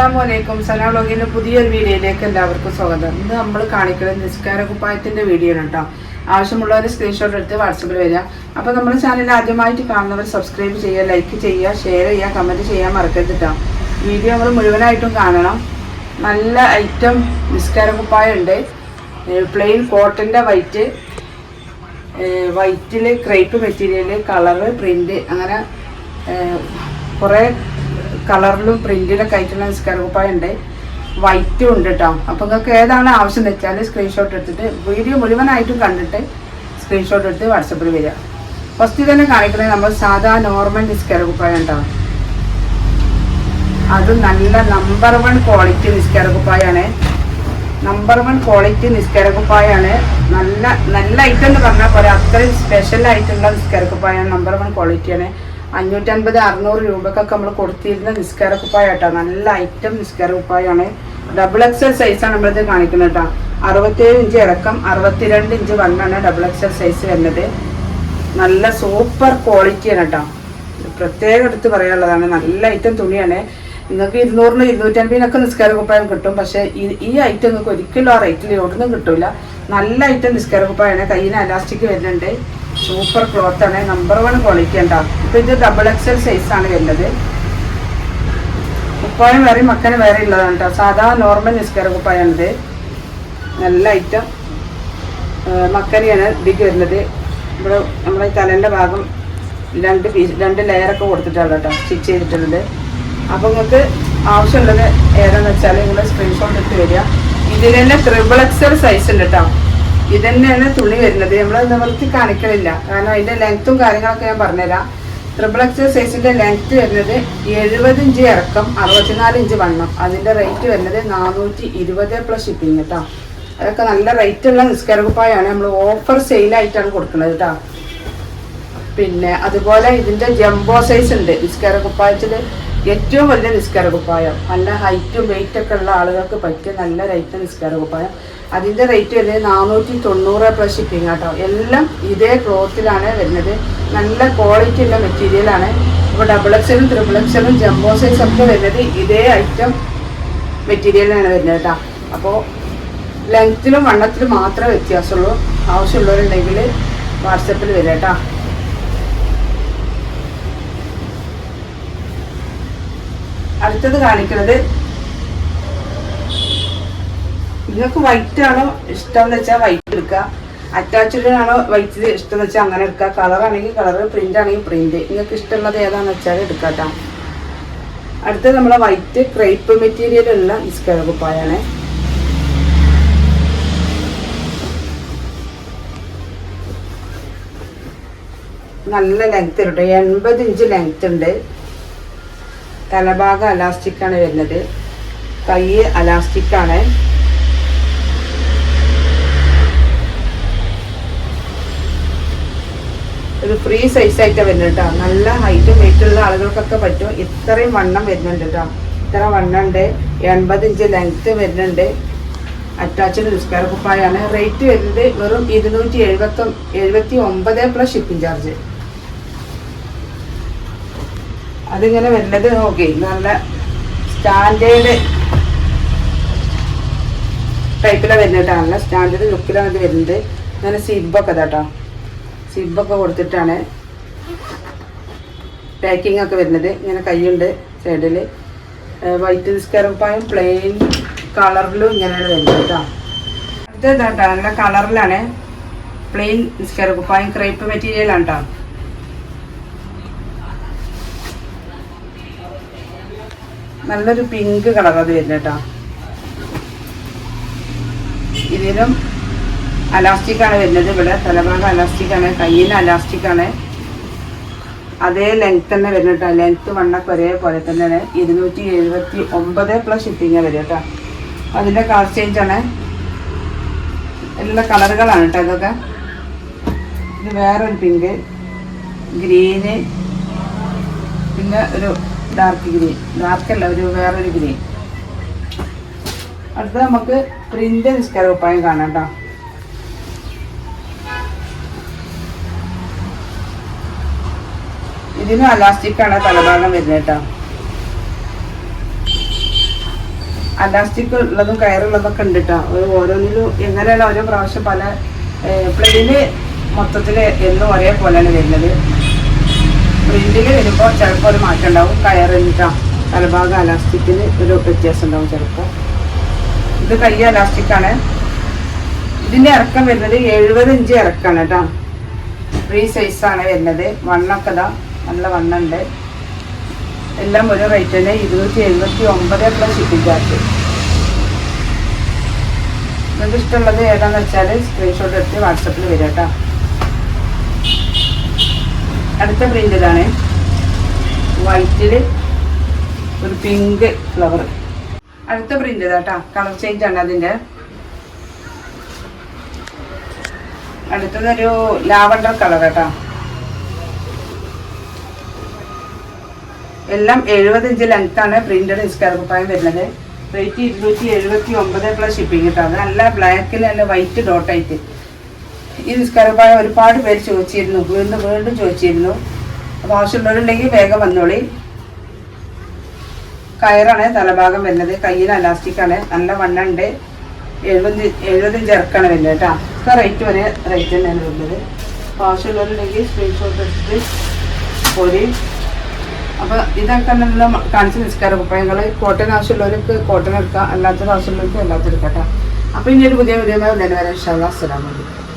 അസ്സലാമലൈക്കും. സന വ്ലോഗിന്റെ പുതിയൊരു വീഡിയോയിലേക്ക് എല്ലാവർക്കും സ്വാഗതം. ഇന്ന് നമ്മൾ കാണിക്കുന്നത് നിസ്കാര കുപ്പായത്തിന്റെ വീഡിയോ ആണ് കേട്ടോ. ആവശ്യമുള്ളവർ സ്ക്രീൻഷോട്ട് എടുത്ത് വാട്സപ്പിൽ വരിക. അപ്പോൾ നമ്മുടെ ചാനൽ ആദ്യമായിട്ട് കാണുന്നവർ സബ്സ്ക്രൈബ് ചെയ്യുക, ലൈക്ക് ചെയ്യുക, ഷെയർ ചെയ്യുക, കമൻറ്റ് ചെയ്യാൻ മറക്കരുത് കേട്ടോ. വീഡിയോ നമ്മൾ മുഴുവനായിട്ടും കാണണം. നല്ല ഐറ്റം നിസ്കാര കുപ്പായം ഉണ്ട്. പ്ലെയിൻ കോട്ടൻ്റെ വൈറ്റിൽ ക്രേപ്പ് മെറ്റീരിയൽ, കളറ്, പ്രിന്റ്, അങ്ങനെ കുറേ കളറിലും പ്രിന്റിലൊക്കെ ആയിട്ടുള്ള നിസ്കാര കുപ്പായം ഉണ്ട്. വൈറ്റും ഉണ്ട് കേട്ടോ. അപ്പോൾ നിങ്ങൾക്ക് ഏതാണ് ആവശ്യം എന്ന് വെച്ചാൽ സ്ക്രീൻഷോട്ട് എടുത്തിട്ട് വീഡിയോ മുഴുവനായിട്ടും കണ്ടിട്ട് സ്ക്രീൻഷോട്ട് എടുത്ത് വാട്സപ്പിൽ വരിക. ഫസ്റ്റ് തന്നെ കാണിക്കുന്നത് നമ്മൾ സാധാ നോർമൽ നിസ്കാര കുപ്പായം ഉണ്ടാവും. അത് നല്ല നമ്പർ 1 ക്വാളിറ്റി നിസ്കാര കുപ്പായാണ്. നമ്പർ 1 ക്വാളിറ്റി നിസ്കാര കുപ്പായാണ്. നല്ല ഐറ്റം എന്ന് പറഞ്ഞാൽ പോലെ അത്രയും സ്പെഷ്യൽ ആയിട്ടുള്ള നിസ്കാര കുപ്പായാണ്. നമ്പർ 1 ക്വാളിറ്റിയാണ്. 550-600 രൂപക്കൊക്കെ നമ്മൾ കൊടുത്തിരുന്ന നിസ്കാര കുപ്പായ കേട്ടോ. നല്ല ഐറ്റം നിസ്കാര കുപ്പായാണ്. XXL സൈസാണ് നമ്മളിത് കാണിക്കുന്നത് കേട്ടോ. 67 ഇഞ്ച് ഇറക്കം, 62 ഇഞ്ച് വണ്ണാണ് XXL സൈസ് വരുന്നത്. നല്ല സൂപ്പർ ക്വാളിറ്റിയാണ് കേട്ടോ. പ്രത്യേകം എടുത്ത് പറയാനുള്ളതാണ്. നല്ല ഐറ്റം തുണിയാണ്. നിങ്ങൾക്ക് 200-250 നിസ്കാര കുപ്പായം കിട്ടും. പക്ഷേ ഈ ഐറ്റം നിങ്ങൾക്ക് ഒരിക്കലും ആ റേറ്റിൽ എവിടുന്നും കിട്ടില്ല. നല്ല ഐറ്റം നിസ്കാര കുപ്പായാണ്. കയ്യിന് അലാസ്റ്റിക് വരുന്നുണ്ട്. സൂപ്പർ ക്ലോത്ത് ആണ്. നമ്പർ 1 ക്വാളിറ്റി ഉണ്ടാവും. ഇപ്പം ഇത് XXL സൈസാണ് വരുന്നത്. കുപ്പായം വേറെ മക്കന് വേറെ ഉള്ളതാണ് കേട്ടോ. സാധാ നോർമൽ നിസ്കാര കുപ്പായാണിത്. നല്ല ഐറ്റം മക്കനെയാണ് ഇതിക്ക് വരുന്നത്. ഇവിടെ നമ്മുടെ തലേൻ്റെ ഭാഗം 2 ലെയറൊക്കെ കൊടുത്തിട്ടുള്ളത് കേട്ടോ, സ്റ്റിച്ച് ചെയ്തിട്ടുള്ളത്. അപ്പോൾ നിങ്ങൾക്ക് ആവശ്യമുള്ളത് ഏതാണെന്ന് വെച്ചാൽ നിങ്ങൾ സ്ക്രീൻഷോട്ട് എടുത്ത് വരിക. ഇതിൽ തന്നെ XXL സൈസ് ഉണ്ട് കേട്ടോ. ഇത് തന്നെയാണ് തുണി വരുന്നത്. നമ്മൾ നിവർത്തി കാണിക്കലില്ല, കാരണം അതിൻ്റെ ലെങ്ത്തും കാര്യങ്ങളൊക്കെ ഞാൻ പറഞ്ഞുതരാം. XXL സൈസിൻ്റെ ലെങ്ത്ത് വരുന്നത് 70 ഇഞ്ച് ഇറക്കം, 64 ഇഞ്ച് വണ്ണം. അതിൻ്റെ റേറ്റ് വരുന്നത് 420 പ്ലസ് ഷിപ്പിംഗ് കേട്ടോ. അതൊക്കെ നല്ല റേറ്റുള്ള നിസ്കാര കുപ്പായാണ്. നമ്മൾ ഓഫർ സെയിലായിട്ടാണ് കൊടുക്കുന്നത് കേട്ടോ. പിന്നെ അതുപോലെ ഇതിൻ്റെ ജംബോ സൈസ് ഉണ്ട് നിസ്കാര കുപ്പായത്തിൽ. ഏറ്റവും വലിയ നിസ്കാര കുപ്പായം, നല്ല ഹൈറ്റും വെയിറ്റൊക്കെ ഉള്ള ആളുകൾക്ക് പറ്റിയ നല്ല റേറ്റ് നിസ്കാര കുപ്പായം. അതിൻ്റെ റേറ്റ് വരുന്നത് 490 പ്ലസ് ഷിപ്പിംഗ് കേട്ടോ. എല്ലാം ഇതേ ക്ലോത്തിലാണ് വരുന്നത്. നല്ല ക്വാളിറ്റി ഉള്ള മെറ്റീരിയലാണ്. ഇപ്പോൾ XXL, XXL, ജംബോ സൈസ് ഒക്കെ വരുന്നത് ഇതേ ഐറ്റം മെറ്റീരിയലാണ് വരുന്നത് കേട്ടോ. അപ്പോൾ ലെങ്ത്തിലും വണ്ണത്തിലും മാത്രമേ വ്യത്യാസമുള്ളൂ. ആവശ്യമുള്ളവരുണ്ടെങ്കിൽ വാട്സപ്പിൽ വരിക കേട്ടോ. അടുത്തത് കാണിക്കുന്നത്, നിങ്ങൾക്ക് വൈറ്റ് ആണോ ഇഷ്ടം എന്ന് വെച്ചാൽ വൈറ്റ് എടുക്കുക. അറ്റാച്ച്ഡ് ആണോ വൈറ്റ് ഇഷ്ടം എന്ന് വെച്ചാൽ അങ്ങനെ എടുക്കുക. കളറാണെങ്കിൽ കളറ്, പ്രിന്റ് ആണെങ്കിൽ പ്രിന്റ്. നിങ്ങൾക്ക് ഇഷ്ടമുള്ളത് ഏതാണെന്ന് വെച്ചാൽ എടുക്കാം കേട്ടോ. അടുത്തത് നമ്മളെ വൈറ്റ് ക്രേപ്പ് മെറ്റീരിയലുള്ള നിസ്കാര കുപ്പായാണ്. നല്ല ലെങ്ത് ഉണ്ട്, 80 ഇഞ്ച് ലെങ്ത് ഉണ്ട്. തലഭാഗം അലാസ്റ്റിക്കാണ് വരുന്നത്. കൈ അലാസ്റ്റിക്കാണ്. ഒരു ഫ്രീ സൈസായിട്ടാണ് വരുന്നത് കേട്ടോ. നല്ല ഹൈറ്റും വെയിറ്റുള്ള ആളുകൾക്കൊക്കെ പറ്റും. ഇത്രയും വണ്ണം വരുന്നുണ്ട് കേട്ടോ. ഇത്ര വണ്ണം ഉണ്ട്. 80 ഇഞ്ച് ലെങ്ത്ത് വരുന്നുണ്ട്. അറ്റാച്ച്ഡ് നിസ്കാര കുപ്പായാണ്. റേറ്റ് വരുന്നത് വെറും 279 പ്ലസ് ഷിപ്പിംഗ് ചാർജ്. അതിങ്ങനെ വരുന്നത് നോക്കി നല്ല സ്റ്റാൻഡേർഡ് ടൈപ്പിലാണ് വരുന്നത് കേട്ടോ. നല്ല സ്റ്റാൻഡേർഡ് ലുക്കിലാണ് ഇത് വരുന്നത്. അങ്ങനെ സിബൊക്കെ കേട്ടോ, സിബൊക്കെ കൊടുത്തിട്ടാണ് പാക്കിംഗ് ഒക്കെ വരുന്നത്. ഇങ്ങനെ കൈയുണ്ട് സൈഡിൽ. വൈറ്റ് നിസ്കാര കുപ്പായം പ്ലെയിൻ കളറിലും ഇങ്ങനെയാണ് വരുന്നത് കേട്ടോ. അടുത്തത് കേട്ടോ, നല്ല കളറിലാണ് പ്ലെയിൻ നിസ്കാര കുപ്പായം. ക്രേപ്പ് മെറ്റീരിയലാണ് കേട്ടോ. നല്ലൊരു പിങ്ക് കളർ അത് വരുന്നത് കേട്ടോ. ഇതിലും അലാസ്റ്റിക്കാണ് വരുന്നത്. ഇവിടെ തലഭാഗം അലാസ്റ്റിക്കാണ്, കയ്യിൽ അലാസ്റ്റിക്കാണ്. അതേ ലെങ്ത് തന്നെ വരുന്നത് കേട്ടോ. ലെങ്ത്ത് വണ്ണൊക്കെ ഒരേപോലെ തന്നെയാണ്. 279 പ്ലസ് ഷിപ്പിംഗ് വരും കേട്ടോ. അതിൻ്റെ കളർ ചേഞ്ചാണ്. എല്ലാ കളറുകളാണ് കേട്ടോ ഇതൊക്കെ. ഇത് വേറൊരു പിങ്ക്, ഗ്രീന്, പിന്നെ ഒരു ഡാർക്ക് ഗ്രീൻ, ഡാർക്കല്ല ഒരു വേറൊരു ഗ്രീൻ. അടുത്ത നമുക്ക് പ്രിന്റ് നിസ്കാര കുപ്പായം കാണാം കേട്ടോ. ഇതിനും അലാസ്റ്റിക്കാണ് തലഭാഗം വരുന്നത് കേട്ടോ. അലാസ്റ്റിക് ഉള്ളതും കയറുള്ളതൊക്കെ ഉണ്ട് കേട്ടോ. ഓരോന്നിലും എങ്ങനെയാണ് ഓരോ പ്രാവശ്യം പല പ്ലെയിന് മൊത്തത്തിൽ എന്നും ഒരേപോലെയാണ് വരുന്നത്. പ്രിന്റിൽ വരുമ്പോൾ ചിലപ്പോൾ ഒരു മാറ്റം ഉണ്ടാവും. കയറിട്ടാ തലഭാഗം അലാസ്റ്റിക്കിന് ഒരു വ്യത്യാസം ഉണ്ടാവും ചിലപ്പോൾ. ഇത് കൈ അലാസ്റ്റിക്കാണ്. ഇതിൻ്റെ ഇറക്കം വരുന്നത് 70 ഇഞ്ച് ഇറക്കാണ് കേട്ടോ. ഫ്രീ സൈസാണ് വരുന്നത്. വണ്ണൊക്കെ ഇതാ നല്ല വണ്ണുണ്ട്. എല്ലാം ഒരു റേറ്റ് തന്നെ 279 പ്ലസ് ഷിപ്പിംഗ് ചാർജ്. നിങ്ങൾക്ക് ഇഷ്ടമുള്ളത് ഏതാണെന്ന് വെച്ചാൽ സ്ക്രീൻഷോട്ട് എടുത്ത് വാട്സപ്പിൽ വരിക കേട്ടോ. അടുത്ത പ്രിൻ്റ് ഇതാണ്. വൈറ്റിൽ ഒരു പിങ്ക് ഫ്ലവർ. അടുത്ത പ്രിൻ്റ് ഇതാട്ടോ. കളർ ചേഞ്ച് ആണ് അതിൻ്റെ. അടുത്തതൊരു ലാവണ്ടർ കളർ കേട്ടോ. എല്ലാം 70 ഇഞ്ച് ലെങ്ത്താണ് പ്രിന്റഡ് നിസ്കാര കുപ്പായം വരുന്നത്. റേറ്റ് 279 പ്ലസ് ഷിപ്പിംഗ് കേട്ടോ. അത് നല്ല ബ്ലാക്കിൽ നല്ല വൈറ്റ് ഡോട്ടായിട്ട്. ഈ നിസ്കാര കുപ്പായം ഒരുപാട് പേര് ചോദിച്ചിരുന്നു, വീണ്ടും ചോദിച്ചിരുന്നു. അപ്പോൾ ആവശ്യമുള്ളവരുണ്ടെങ്കിൽ വേഗം വന്നോളി. കയറാണ് തലഭാഗം വരുന്നത്. കയ്യിൽ അലാസ്റ്റിക്കാണ്. നല്ല വണ്ണുണ്ട്. 70 ഇഞ്ച് ഇറക്കാണ് വരുന്നത് കേട്ടോ. ഒക്കെ റേറ്റ് വരെ റേറ്റ് തന്നെയാണ് വരുന്നത്. അപ്പോൾ ആവശ്യമുള്ളവരുണ്ടെങ്കിൽ സ്ക്രീൻഷോട്ട് എടുത്തിട്ട് പോരി. അപ്പോൾ ഇതൊക്കെ നമ്മൾ കാണിച്ച നിസ്കാര കുപ്പായങ്ങൾ. കോട്ടൺ ആവശ്യമുള്ളവർക്ക് കോട്ടൺ എടുക്കാം, അല്ലാത്തത് ആവശ്യമുള്ളവർക്ക് അല്ലാത്തത് എടുക്കാം കേട്ടോ. അപ്പോൾ ഇനി ഒരു പുതിയ വീഡിയോ ഉടനെ വരെ ഇൻഷാ അല്ലാഹ്. അസ്സലാമു അലൈക്കും.